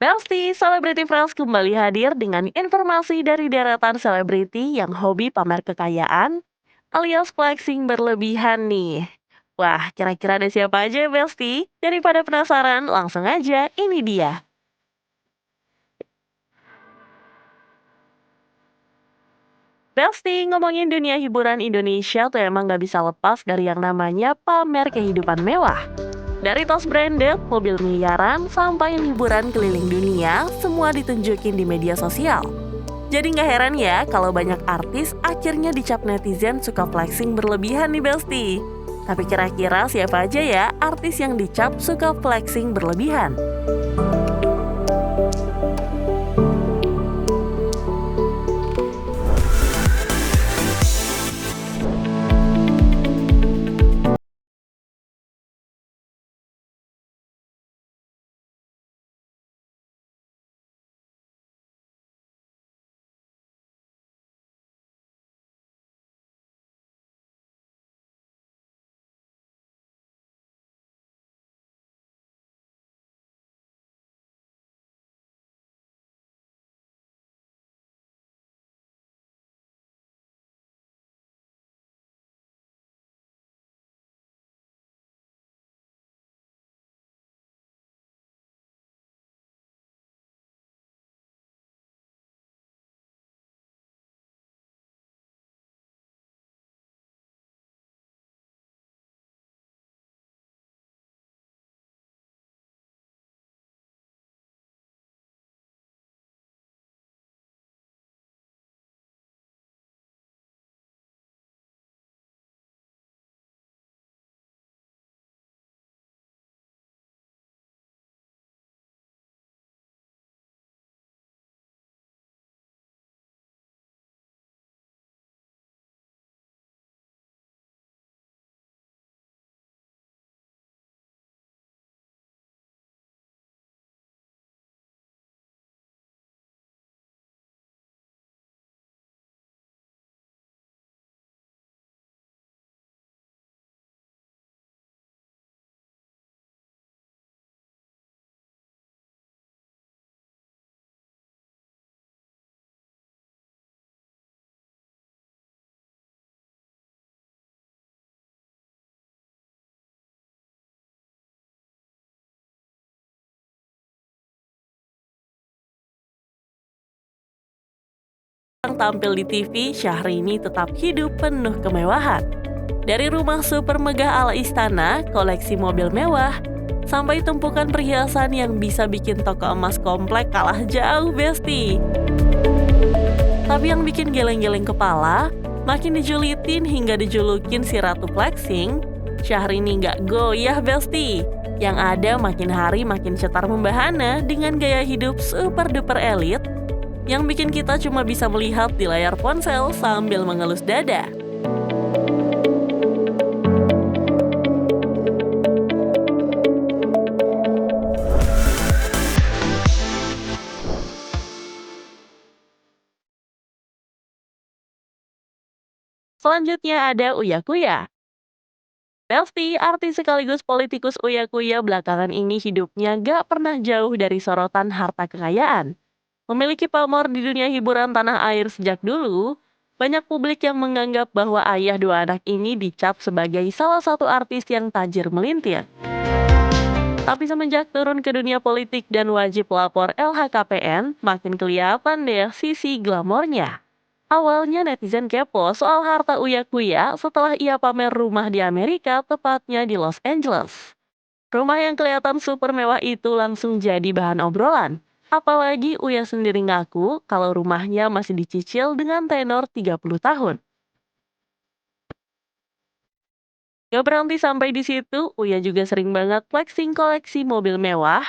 Pasti, Celebrity Friends kembali hadir dengan informasi dari deretan selebriti yang hobi pamer kekayaan alias flexing berlebihan nih. Wah, kira-kira ada siapa aja ya, Besti? Daripada penasaran, langsung aja, ini dia. Besti, ngomongin dunia hiburan Indonesia tuh emang gak bisa lepas dari yang namanya pamer kehidupan mewah. Dari tas branded, mobil miliaran, sampai liburan keliling dunia, semua ditunjukin di media sosial. Jadi nggak heran ya kalau banyak artis akhirnya dicap netizen suka flexing berlebihan nih Besti. Tapi kira-kira siapa aja ya artis yang dicap suka flexing berlebihan? Yang tampil di TV, Syahrini tetap hidup penuh kemewahan. Dari rumah super megah ala istana, koleksi mobil mewah, sampai tumpukan perhiasan yang bisa bikin toko emas komplek kalah jauh Besti. Tapi yang bikin geleng-geleng kepala, makin dijulitin hingga dijulukin si Ratu Flexing, Syahrini nggak goyah Besti. Yang ada makin hari makin cetar membahana dengan gaya hidup super duper elit yang bikin kita cuma bisa melihat di layar ponsel sambil mengelus dada. Selanjutnya ada Uya Kuya. Lesti, artis sekaligus politikus Uya Kuya belakangan ini hidupnya gak pernah jauh dari sorotan harta kekayaan. Memiliki pamor di dunia hiburan tanah air sejak dulu, banyak publik yang menganggap bahwa ayah dua anak ini dicap sebagai salah satu artis yang tajir melintir. Tapi semenjak turun ke dunia politik dan wajib lapor LHKPN, makin kelihatan deh sisi glamornya. Awalnya netizen kepo soal harta Uya Kuya setelah ia pamer rumah di Amerika, tepatnya di Los Angeles. Rumah yang kelihatan super mewah itu langsung jadi bahan obrolan. Apalagi Uya sendiri ngaku kalau rumahnya masih dicicil dengan tenor 30 tahun. Gak berhenti sampai di situ, Uya juga sering banget flexing koleksi mobil mewah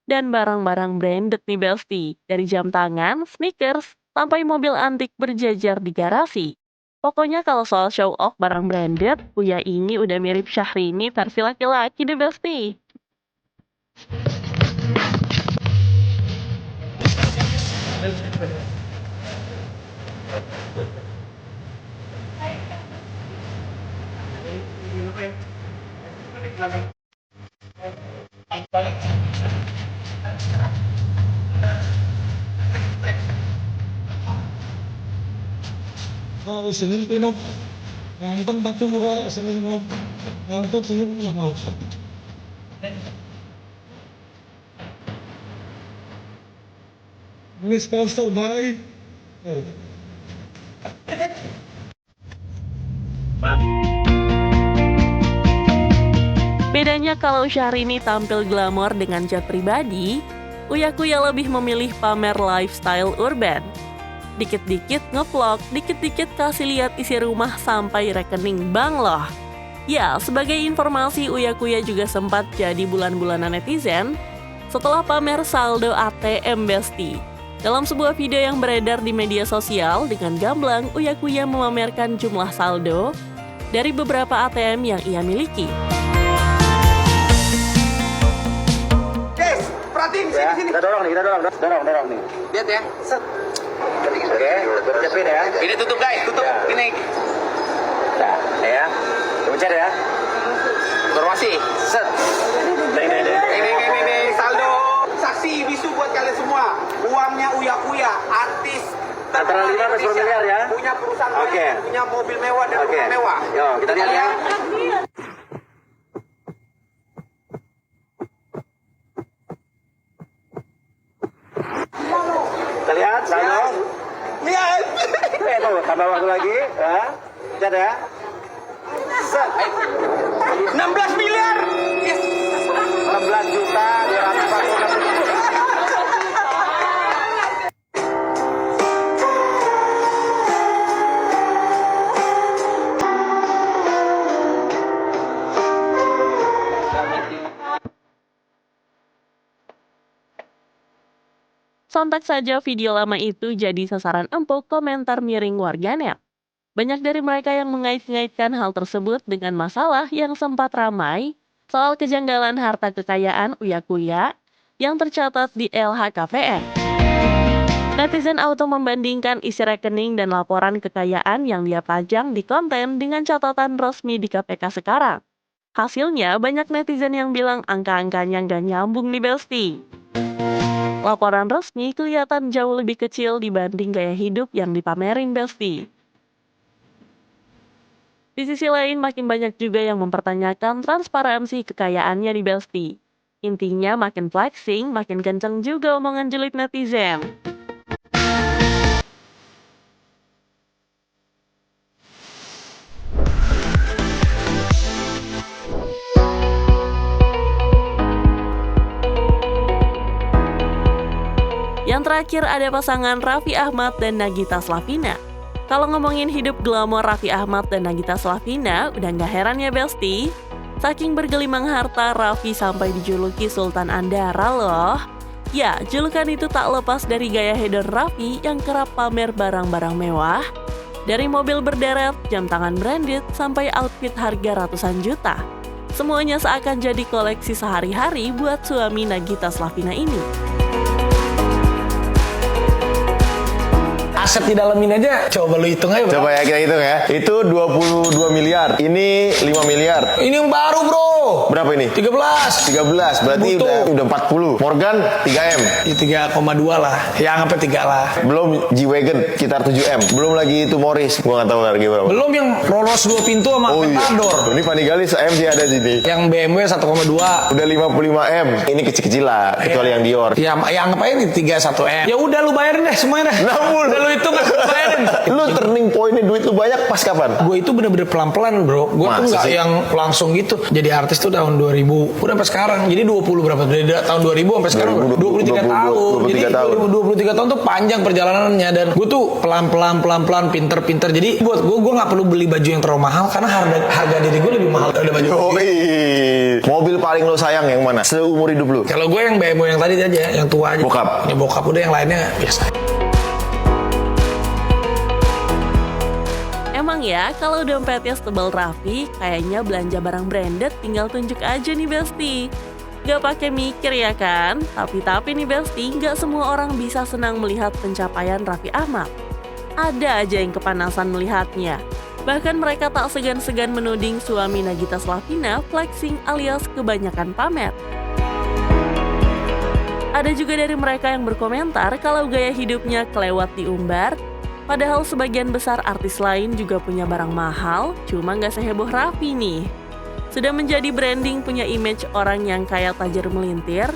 dan barang-barang branded nih Besti. Dari jam tangan, sneakers, sampai mobil antik berjajar di garasi. Pokoknya kalau soal show off barang branded, Uya ini udah mirip Syahrini versi laki-laki deh Besti. Senin pinok nonton batu murah Senin nonton Senin mau ini sponsor baik. Bedanya kalau Syahrini tampil glamor dengan jet pribadi, Uya Kuya lebih memilih pamer lifestyle urban. Dikit-dikit ngevlog, dikit-dikit kasih lihat isi rumah sampai rekening bank loh. Ya, sebagai informasi Uya Kuya juga sempat jadi bulan-bulanan netizen setelah pamer saldo ATM Besti. Dalam sebuah video yang beredar di media sosial dengan gamblang, Uya Kuya memamerkan jumlah saldo dari beberapa ATM yang ia miliki. Guys, perhatiin Ya, sini. kita dorong nih. Lihat ya. Set. Oke, siapin ya. Ini tutup guys, tutup. Ya. Ini Nah, ya. Pencet ya. informasi. Set. Ini saldo saksi bisu buat kalian semua. Uangnya Uya Kuya, artis Antara 5 sampai 10 miliar ya. punya perusahaan Oke. banyak, punya mobil mewah dan Oke. rumah mewah. Yo, kita lihat ya. Kita lihat saldo. Lihat. Tuh, tambah waktu lagi. Ya. Pencet ya. Set. 16 miliar. Yes. 16 juta 246 ribu. Sontak saja video lama itu jadi sasaran empuk komentar miring warganet. Banyak dari mereka yang mengait-ngaitkan hal tersebut dengan masalah yang sempat ramai soal kejanggalan harta kekayaan Uya Kuya yang tercatat di LHKPN. Netizen auto membandingkan isi rekening dan laporan kekayaan yang dia pajang di konten dengan catatan resmi di KPK sekarang. Hasilnya banyak netizen yang bilang angka-angkanya nggak nyambung nih Besti. Laporan resmi kelihatan jauh lebih kecil dibanding gaya hidup yang dipamerin Besti. Di sisi lain makin banyak juga yang mempertanyakan transparansi kekayaannya di Besti. Intinya makin flexing, makin kenceng juga omongan julid netizen. Yang terakhir ada pasangan Raffi Ahmad dan Nagita Slavina. Kalau ngomongin hidup glamor Raffi Ahmad dan Nagita Slavina, udah gak heran ya Besti. Saking bergelimang harta, Raffi sampai dijuluki Sultan Andara loh. Ya, julukan itu tak lepas dari gaya hedon Raffi yang kerap pamer barang-barang mewah. Dari mobil berderet, jam tangan branded, sampai outfit harga ratusan juta. Semuanya seakan jadi koleksi sehari-hari buat suami Nagita Slavina ini. Aset di dalam ini aja, coba lu hitung aja bro. Coba ya kita hitung ya. Itu 22 miliar. Ini 5 miliar. Ini yang baru bro. Berapa ini? 13. 13. Berarti Butuh. udah 40. Morgan 3M. Di 3,2 lah. Ya anggapnya 3 lah. Belum G-Wagon sekitar 7M. Belum lagi itu Morris. Gua nggak tahu harga berapa. Belum yang Rolls 2 pintu sama Aventador. Ini Panigale se-M sih ada di sini. Yang BMW 1,2. Udah 55M. Ini kecil-kecil lah, kecuali yang Dior. Ya anggap aja ini 31M. Ya udah lu bayarin deh semuanya deh. Namun, Udah lu hitung bayarin. lu turning point duit lu banyak pas kapan? Gue itu bener-bener pelan-pelan bro. Gue tuh Masa nggak sih? yang langsung gitu. Jadi artis tuh tahun 2000. Udah sampai sekarang. Jadi 20 berapa? Dari tahun 2000 sampai sekarang 23 tahun. 23 Jadi tahun. 23 tahun tuh panjang perjalanannya. Dan gue tuh pelan-pelan, pinter-pinter. Jadi buat gue nggak perlu beli baju yang terlalu mahal. Karena harga diri gue lebih mahal daripada baju. Mobil paling lo sayang yang mana? Seumur hidup lu? Kalau gue yang BMW yang tadi aja, yang tua aja. Bokap? Ya bokap, udah yang lainnya biasa. Emang ya, kalau dompetnya setebal Raffi, kayaknya belanja barang branded tinggal tunjuk aja nih Besti. Gak pakai mikir ya kan? Tapi nih Besti, gak semua orang bisa senang melihat pencapaian Raffi Ahmad. Ada aja yang kepanasan melihatnya. Bahkan mereka tak segan-segan menuding suami Nagita Slavina flexing alias kebanyakan pamer. Ada juga dari mereka yang berkomentar kalau gaya hidupnya kelewat diumbar, Padahal sebagian besar artis lain juga punya barang mahal, cuma nggak seheboh Raffi nih. Sudah menjadi branding punya image orang yang kayak tajir melintir,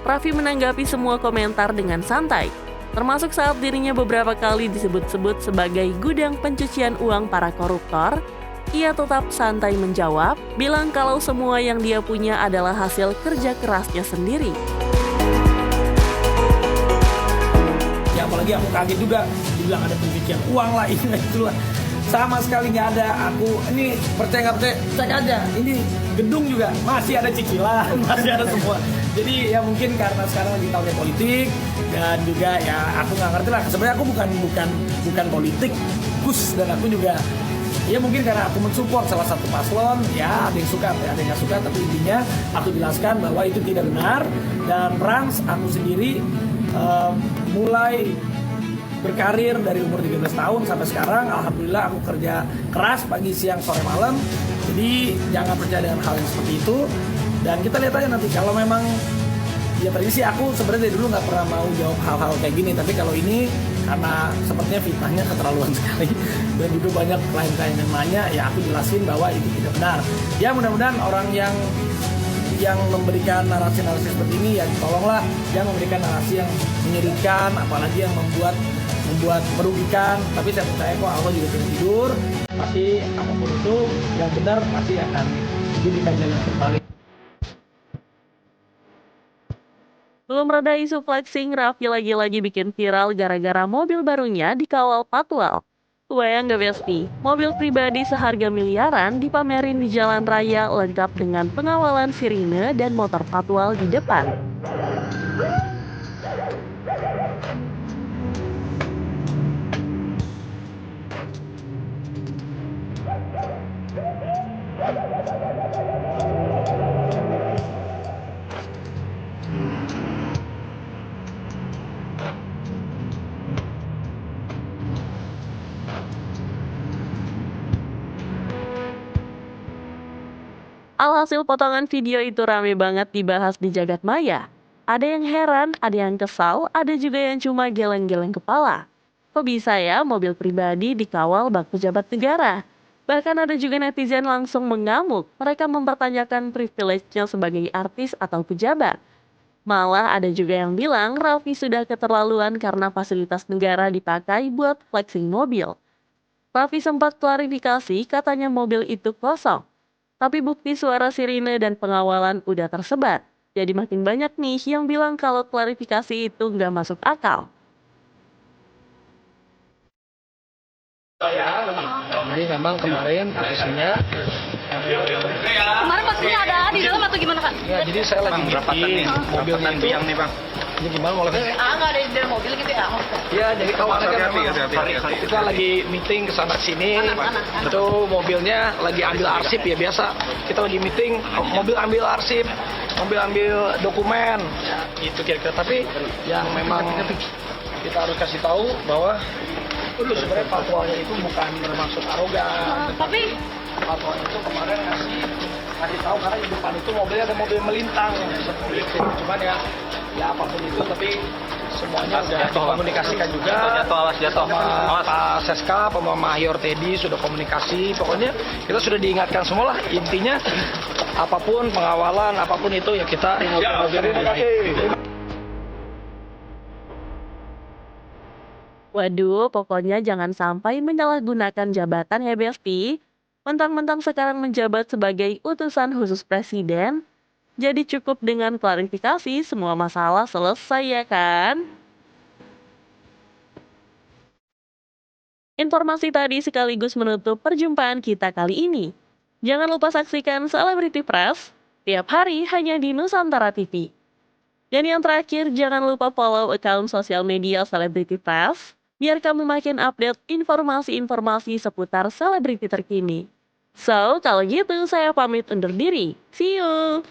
Raffi menanggapi semua komentar dengan santai. Termasuk saat dirinya beberapa kali disebut-sebut sebagai gudang pencucian uang para koruptor, ia tetap santai menjawab, bilang kalau semua yang dia punya adalah hasil kerja kerasnya sendiri. Ya apalagi aku kaget juga, dibilang ada pencucian uang lah, ini itulah. Sama sekali nggak ada. Aku ini percaya nggak percaya, cek aja. Ini gedung juga masih ada cicilan, masih ada semua. Jadi ya mungkin karena sekarang lagi tahunnya politik dan juga ya aku nggak ngerti lah. Sebenarnya aku bukan politikus dan aku juga ya mungkin karena aku mensupport salah satu paslon, ya ada yang suka, ada yang nggak suka, tapi intinya aku jelaskan bahwa itu tidak benar. Dan Rans, aku sendiri mulai berkarir dari umur 13 tahun sampai sekarang, alhamdulillah aku kerja keras pagi, siang, sore, malam. Jadi jangan percaya dengan hal yang seperti itu. Dan kita lihat aja nanti kalau memang ya tadi sih aku sebenarnya dari dulu nggak pernah mau jawab hal-hal kayak gini, tapi kalau ini karena sepertinya fitnahnya keterlaluan sekali dan juga banyak klien-klien yang nanya, ya aku jelasin bahwa itu tidak benar. Ya mudah-mudahan orang yang memberikan narasi-narasi seperti ini ya tolonglah jangan memberikan narasi yang menyedihkan, apalagi yang membuat merugikan. Tapi saya percaya kok Allah juga tidak tidur, pasti apapun itu yang benar pasti akan dijadikan jalan kembali. Belum reda isu flexing, Raffi lagi-lagi bikin viral gara-gara mobil barunya dikawal patwal. Kebayang gak Besti? Mobil pribadi seharga miliaran dipamerin di jalan raya lengkap dengan pengawalan sirine dan motor patwal di depan. Alhasil potongan video itu rame banget dibahas di jagat maya. Ada yang heran, ada yang kesal, ada juga yang cuma geleng-geleng kepala. Kok bisa ya mobil pribadi dikawal bak pejabat negara? Bahkan ada juga netizen langsung mengamuk. Mereka mempertanyakan privilege-nya sebagai artis atau pejabat. Malah ada juga yang bilang Raffi sudah keterlaluan karena fasilitas negara dipakai buat flexing mobil. Raffi sempat klarifikasi katanya mobil itu kosong. Tapi bukti suara sirine dan pengawalan udah tersebar. Jadi makin banyak nih yang bilang kalau klarifikasi itu nggak masuk akal. Jadi memang kemarin posisinya Kemarin pastinya ada di dalam atau gimana Kak? ya jadi saya lagi meeting mobilnya itu. Ini gimana mau lagi? Nggak ada di dalam mobil gitu ya? Ya jadi kawalnya kan memang kita lagi meeting kesana sini. Itu mobilnya lagi ambil arsip ya biasa. Kita lagi meeting, mobil ambil arsip, mobil ambil dokumen. Itu kira-kira. Tapi yang memang kita harus kasih tahu bahwa itu sebenarnya fatwanya itu bukan bermaksud arogan. Tapi Fatwanya itu kemarin ngasih tahu karena di depan itu mobilnya ada mobil melintang seperti itu. Cuman ya apapun itu, tapi semuanya sudah dikomunikasikan juga sama Pak Seska, sama Mayor Teddy sudah komunikasi. Pokoknya kita sudah diingatkan semua lah. Intinya apapun pengawalan, apapun itu ya kita Waduh, pokoknya jangan sampai menyalahgunakan jabatan ya Besti. Mentang-mentang sekarang menjabat sebagai utusan khusus presiden, jadi cukup dengan klarifikasi semua masalah selesai ya kan? Informasi tadi sekaligus menutup perjumpaan kita kali ini. Jangan lupa saksikan Celebrity Press tiap hari hanya di Nusantara TV. Dan yang terakhir, jangan lupa follow akun sosial media Celebrity Press biar kamu makin update informasi-informasi seputar selebriti terkini. So, kalau gitu saya pamit undur diri. See you!